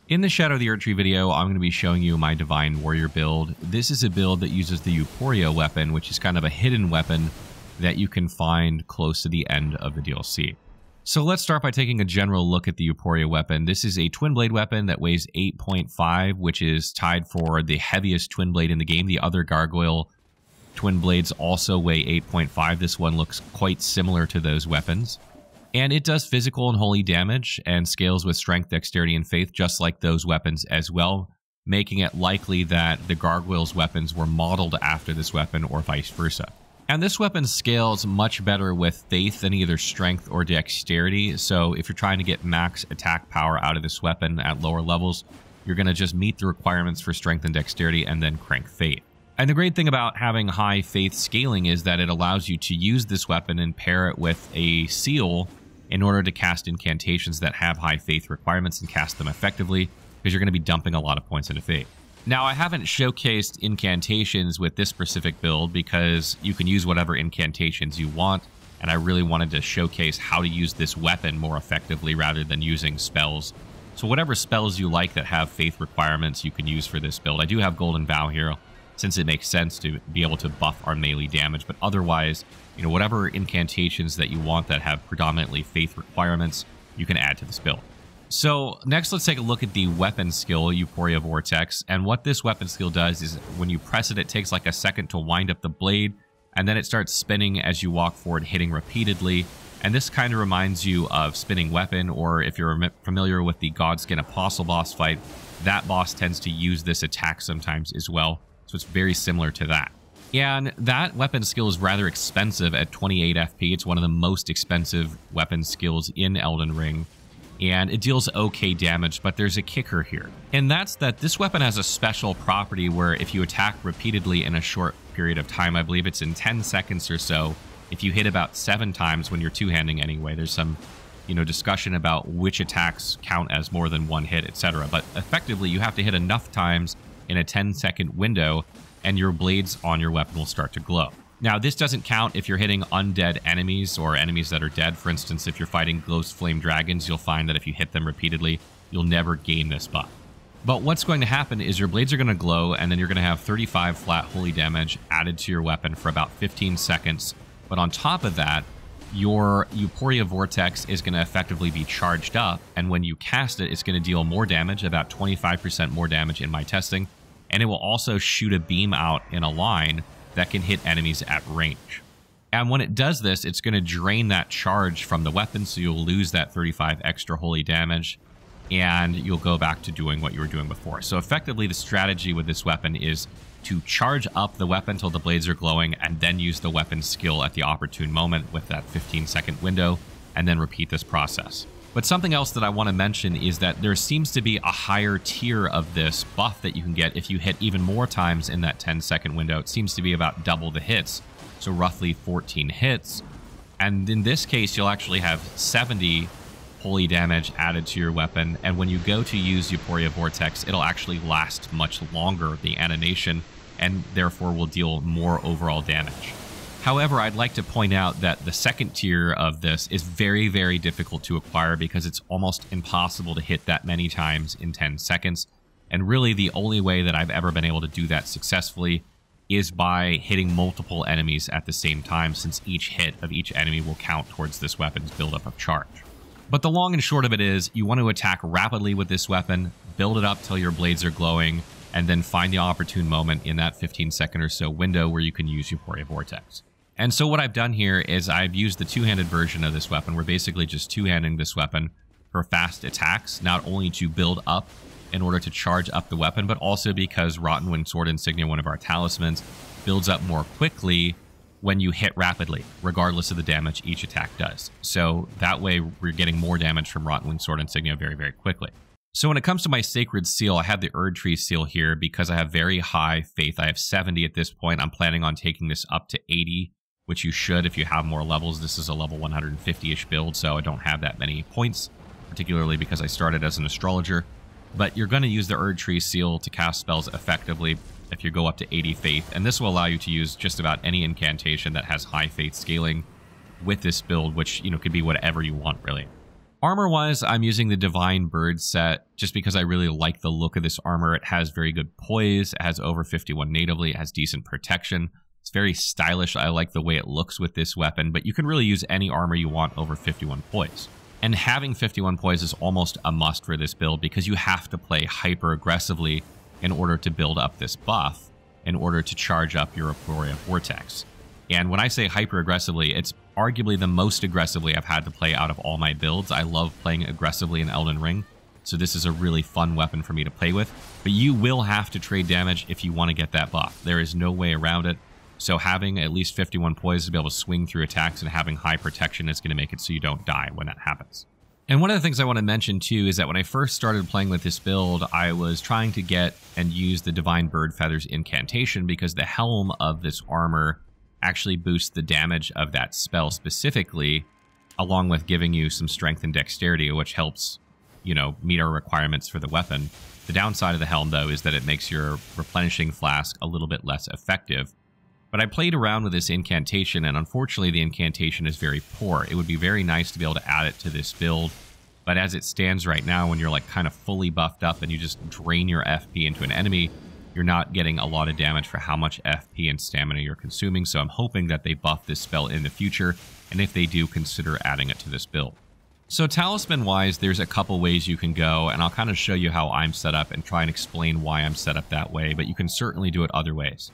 In the Shadow of the Erdtree video, I'm going to be showing you my Divine Warrior build. This is a build that uses the Euporia weapon, which is kind of a hidden weapon that you can find close to the end of the DLC. So let's start by taking a general look at the Euporia weapon. This is a Twinblade weapon that weighs 8.5, which is tied for the heaviest Twinblade in the game. The other Gargoyle Twinblades also weigh 8.5. This one looks quite similar to those weapons. And it does physical and holy damage and scales with strength, dexterity, and faith, just like those weapons as well, making it likely that the Gargoyle's weapons were modeled after this weapon or vice versa. And this weapon scales much better with faith than either strength or dexterity, so if you're trying to get max attack power out of this weapon at lower levels, you're going to just meet the requirements for strength and dexterity and then crank faith. And the great thing about having high faith scaling is that it allows you to use this weapon and pair it with a seal in order to cast incantations that have high faith requirements and cast them effectively, because you're going to be dumping a lot of points into faith. Now, I haven't showcased incantations with this specific build because you can use whatever incantations you want, and I really wanted to showcase how to use this weapon more effectively rather than using spells. So whatever spells you like that have faith requirements you can use for this build. I do have Golden Vow here, since it makes sense to be able to buff our melee damage, but otherwise, whatever incantations that you want that have predominantly faith requirements, you can add to this build. So next, let's take a look at the weapon skill, Euporia Vortex. And what this weapon skill does is when you press it, it takes like a second to wind up the blade, and then it starts spinning as you walk forward, hitting repeatedly. And this kind of reminds you of Spinning Weapon, or if you're familiar with the Godskin Apostle boss fight, that boss tends to use this attack sometimes as well. So it's very similar to that. And that weapon skill is rather expensive at 28 FP. It's one of the most expensive weapon skills in Elden Ring. And it deals okay damage, but there's a kicker here. And that's that this weapon has a special property where if you attack repeatedly in a short period of time, I believe it's in 10 seconds or so, if you hit about 7 times when you're two-handing anyway, there's some discussion about which attacks count as more than one hit, etc. But effectively, you have to hit enough times in a 10-second window, and your blades on your weapon will start to glow. Now, this doesn't count if you're hitting undead enemies or enemies that are dead. For instance, if you're fighting Ghost Flame Dragons, you'll find that if you hit them repeatedly, you'll never gain this buff. But what's going to happen is your blades are going to glow, and then you're going to have 35 flat holy damage added to your weapon for about 15 seconds. But on top of that, your Euporia Vortex is going to effectively be charged up, and when you cast it, it's going to deal more damage, about 25% more damage in my testing, and it will also shoot a beam out in a line that can hit enemies at range. And when it does this, it's going to drain that charge from the weapon, so you'll lose that 35 extra holy damage, and you'll go back to doing what you were doing before. So effectively, the strategy with this weapon is to charge up the weapon till the blades are glowing, and then use the weapon skill at the opportune moment with that 15-second window, and then repeat this process. But something else that I want to mention is that there seems to be a higher tier of this buff that you can get if you hit even more times in that 10-second window. It seems to be about double the hits, so roughly 14 hits. And in this case, you'll actually have 70 holy damage added to your weapon, and when you go to use Euporia Vortex, it'll actually last much longer, the animation, and therefore will deal more overall damage. However, I'd like to point out that the second tier of this is very, very difficult to acquire because it's almost impossible to hit that many times in 10 seconds. And really the only way that I've ever been able to do that successfully is by hitting multiple enemies at the same time, since each hit of each enemy will count towards this weapon's buildup of charge. But the long and short of it is, you want to attack rapidly with this weapon, build it up till your blades are glowing, and then find the opportune moment in that 15-second or so window where you can use Euporia Vortex. And so what I've done here is I've used the two-handed version of this weapon. We're basically just two-handing this weapon for fast attacks, not only to build up in order to charge up the weapon, but also because Rotten Winged Sword Insignia, one of our talismans, builds up more quickly when you hit rapidly, regardless of the damage each attack does. So that way we're getting more damage from Rotten Winged Sword Insignia very, very quickly. So when it comes to my Sacred Seal, I have the Erdtree Seal here because I have very high faith. I have 70 at this point. I'm planning on taking this up to 80, which you should if you have more levels. This is a level 150-ish build, so I don't have that many points, particularly because I started as an astrologer. But you're going to use the Erdtree Seal to cast spells effectively if you go up to 80 faith, and this will allow you to use just about any incantation that has high faith scaling with this build, which could be whatever you want, really. Armor-wise, I'm using the Divine Bird set just because I really like the look of this armor. It has very good poise, it has over 51 natively, it has decent protection. It's very stylish. I like the way it looks with this weapon, but you can really use any armor you want over 51 poise. And having 51 poise is almost a must for this build because you have to play hyper aggressively in order to build up this buff, in order to charge up your Euporia Vortex. And when I say hyper aggressively, it's arguably the most aggressively I've had to play out of all my builds. I love playing aggressively in Elden Ring, so this is a really fun weapon for me to play with. But you will have to trade damage if you want to get that buff. There is no way around it. So having at least 51 poise to be able to swing through attacks and having high protection is going to make it so you don't die when that happens. And one of the things I want to mention too is that when I first started playing with this build, I was trying to get and use the Divine Bird Feathers incantation because the helm of this armor actually boosts the damage of that spell specifically, along with giving you some strength and dexterity, which helps, you know, meet our requirements for the weapon. The downside of the helm, though, is that it makes your replenishing flask a little bit less effective. But I played around with this incantation, and unfortunately the incantation is very poor. It would be very nice to be able to add it to this build, but as it stands right now, when you're like kind of fully buffed up and you just drain your FP into an enemy, you're not getting a lot of damage for how much FP and stamina you're consuming, so I'm hoping that they buff this spell in the future, and if they do, consider adding it to this build. So talisman-wise, there's a couple ways you can go, and I'll kind of show you how I'm set up and try and explain why I'm set up that way, but you can certainly do it other ways.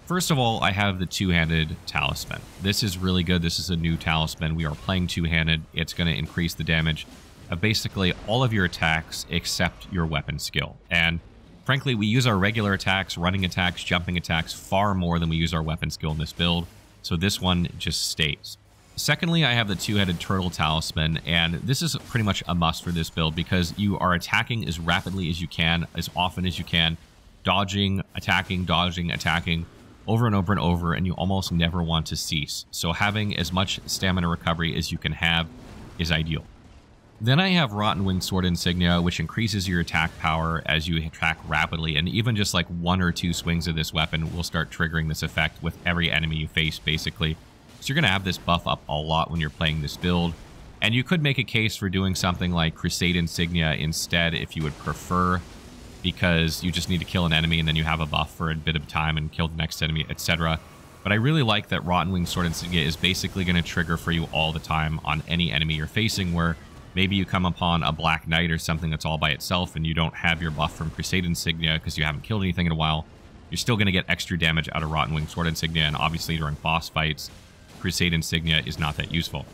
First of all, I have the two-handed talisman. This is really good. This is a new talisman. We are playing two-handed. It's going to increase the damage of basically all of your attacks except your weapon skill. And frankly, we use our regular attacks, running attacks, jumping attacks far more than we use our weapon skill in this build, so this one just stays. Secondly, I have the two-headed turtle talisman, and this is pretty much a must for this build because you are attacking as rapidly as you can, as often as you can, dodging, attacking, over and over and over, and you almost never want to cease. So having as much stamina recovery as you can have is ideal. Then I have Rotten Winged Sword Insignia, which increases your attack power as you attack rapidly, and even just like 1 or 2 swings of this weapon will start triggering this effect with every enemy you face, basically. So you're going to have this buff up a lot when you're playing this build, and you could make a case for doing something like Crusade Insignia instead if you would prefer, because you just need to kill an enemy and then you have a buff for a bit of time and kill the next enemy, etc. But I really like that Rotten Winged Sword Insignia is basically going to trigger for you all the time on any enemy you're facing, where maybe you come upon a Black Knight or something that's all by itself and you don't have your buff from Crusade Insignia because you haven't killed anything in a while. You're still going to get extra damage out of Rotten Winged Sword Insignia, and obviously during boss fights, Crusade Insignia is not that useful.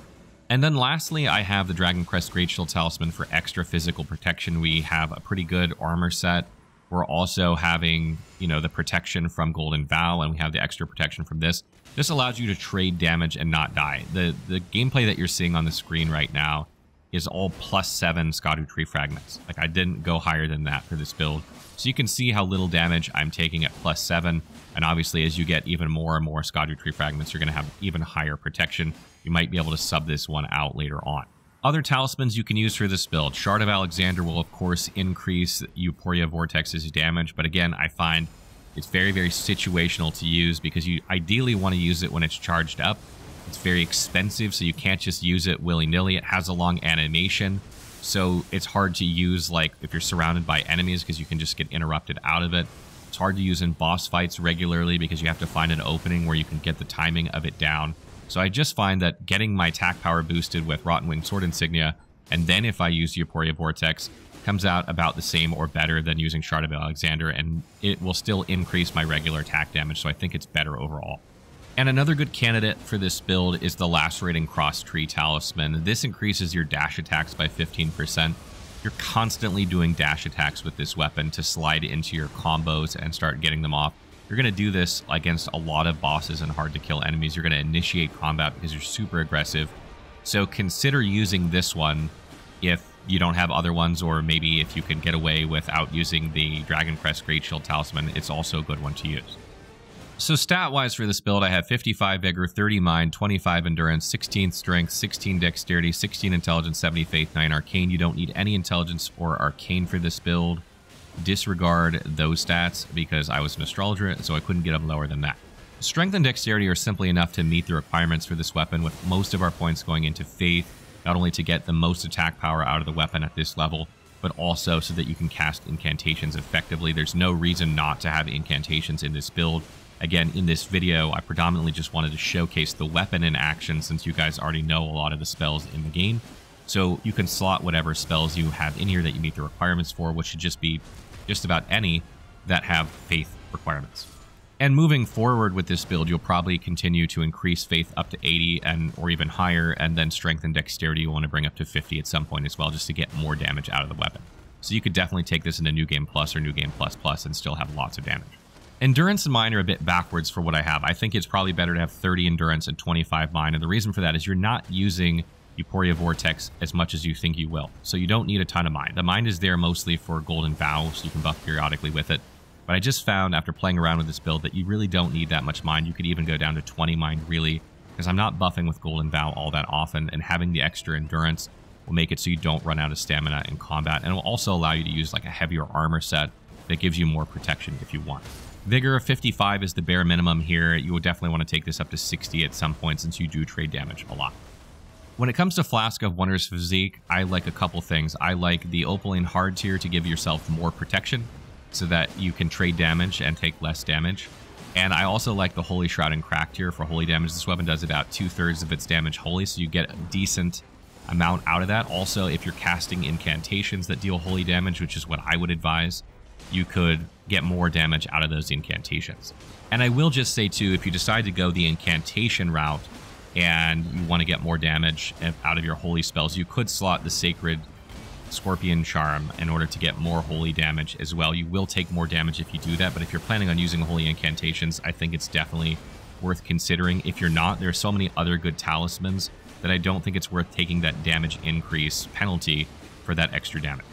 And then lastly, I have the Dragon Crest Greatshield Talisman for extra physical protection. We have a pretty good armor set. We're also having, you know, the protection from Golden Vow, and we have the extra protection from this. This allows you to trade damage and not die. The gameplay that you're seeing on the screen right now is all +7 Skadu Tree Fragments. Like, I didn't go higher than that for this build. So you can see how little damage I'm taking at +7, and obviously as you get even more and more Skadu Tree Fragments, you're going to have even higher protection. You might be able to sub this one out later on. Other talismans you can use for this build. Shard of Alexander will, of course, increase Euporia Vortex's damage, but again, I find it's very, very situational to use because you ideally want to use it when it's charged up. It's very expensive, so you can't just use it willy-nilly. It has a long animation, so it's hard to use like if you're surrounded by enemies because you can just get interrupted out of it. It's hard to use in boss fights regularly because you have to find an opening where you can get the timing of it down. So I just find that getting my attack power boosted with Rotten Winged Sword Insignia, and then if I use Euporia Vortex, comes out about the same or better than using Shard of Alexander, and it will still increase my regular attack damage, so I think it's better overall. And another good candidate for this build is the Lacerating Cross Tree Talisman. This increases your dash attacks by 15%. You're constantly doing dash attacks with this weapon to slide into your combos and start getting them off. You're going to do this against a lot of bosses and hard-to-kill enemies. You're going to initiate combat because you're super aggressive. So consider using this one if you don't have other ones, or maybe if you can get away without using the Dragon Crest Greatshield Talisman, it's also a good one to use. So stat-wise for this build, I have 55 Vigor, 30 Mind, 25 Endurance, 16 Strength, 16 Dexterity, 16 Intelligence, 70 Faith, 9 Arcane. You don't need any Intelligence or Arcane for this build. Disregard those stats because I was an astrologer, so I couldn't get them lower than that. Strength and Dexterity are simply enough to meet the requirements for this weapon, with most of our points going into Faith not only to get the most attack power out of the weapon at this level, but also so that you can cast incantations effectively. There's no reason not to have incantations in this build. Again, in this video, I predominantly just wanted to showcase the weapon in action since you guys already know a lot of the spells in the game. So you can slot whatever spells you have in here that you meet the requirements for, which should just be just about any that have faith requirements. And moving forward with this build, you'll probably continue to increase faith up to 80 or even higher, and then strength and dexterity you want to bring up to 50 at some point as well, just to get more damage out of the weapon. So you could definitely take this into New Game Plus or New Game Plus Plus and still have lots of damage. Endurance and Mine are a bit backwards for what I have. I think it's probably better to have 30 Endurance and 25 Mine, and the reason for that is you're not using Euporia Vortex as much as you think you will, so you don't need a ton of Mine. The Mine is there mostly for Golden Vow, so you can buff periodically with it. But I just found after playing around with this build that you really don't need that much Mind. You could even go down to 20 Mind really, because I'm not buffing with Golden Vow all that often, and having the extra Endurance will make it so you don't run out of stamina in combat, and it will also allow you to use like a heavier armor set that gives you more protection if you want. Vigor of 55 is the bare minimum here. You will definitely want to take this up to 60 at some point since you do trade damage a lot. When it comes to Flask of Wondrous Physique, I like a couple things. I like the Opaline Hard tier to give yourself more protection so that you can trade damage and take less damage. And I also like the Holy Shroud and Crack tier for holy damage. This weapon does about 2/3 of its damage holy, so you get a decent amount out of that. Also, if you're casting incantations that deal holy damage, which is what I would advise, you could get more damage out of those incantations. And I will just say too, if you decide to go the incantation route and you want to get more damage out of your holy spells, you could slot the Sacred Scorpion Charm in order to get more holy damage as well. You will take more damage if you do that, but if you're planning on using holy incantations, I think it's definitely worth considering. If you're not, there are so many other good talismans that I don't think it's worth taking that damage increase penalty for that extra damage.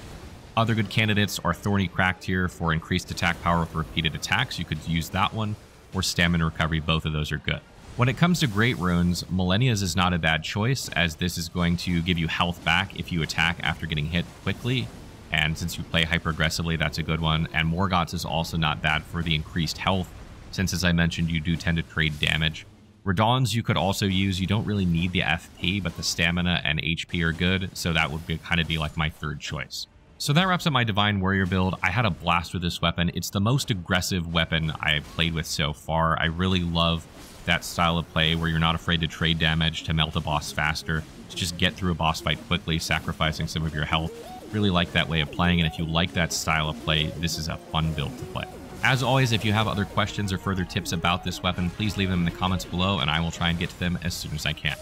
Other good candidates are Thorny Crack tier for increased attack power with repeated attacks. You could use that one, or Stamina Recovery. Both of those are good. When it comes to Great Runes, Millennia's is not a bad choice, as this is going to give you health back if you attack after getting hit quickly. And since you play hyper-aggressively, that's a good one. And Morgott's is also not bad for the increased health, since, as I mentioned, you do tend to trade damage. Radawn's you could also use. You don't really need the FP, but the stamina and HP are good, so that would kind of be like my third choice. So that wraps up my Divine Warrior build. I had a blast with this weapon. It's the most aggressive weapon I've played with so far. I really love that style of play where you're not afraid to trade damage to melt a boss faster, to just get through a boss fight quickly, sacrificing some of your health. Really like that way of playing, and if you like that style of play, this is a fun build to play. As always, if you have other questions or further tips about this weapon, please leave them in the comments below, and I will try and get to them as soon as I can.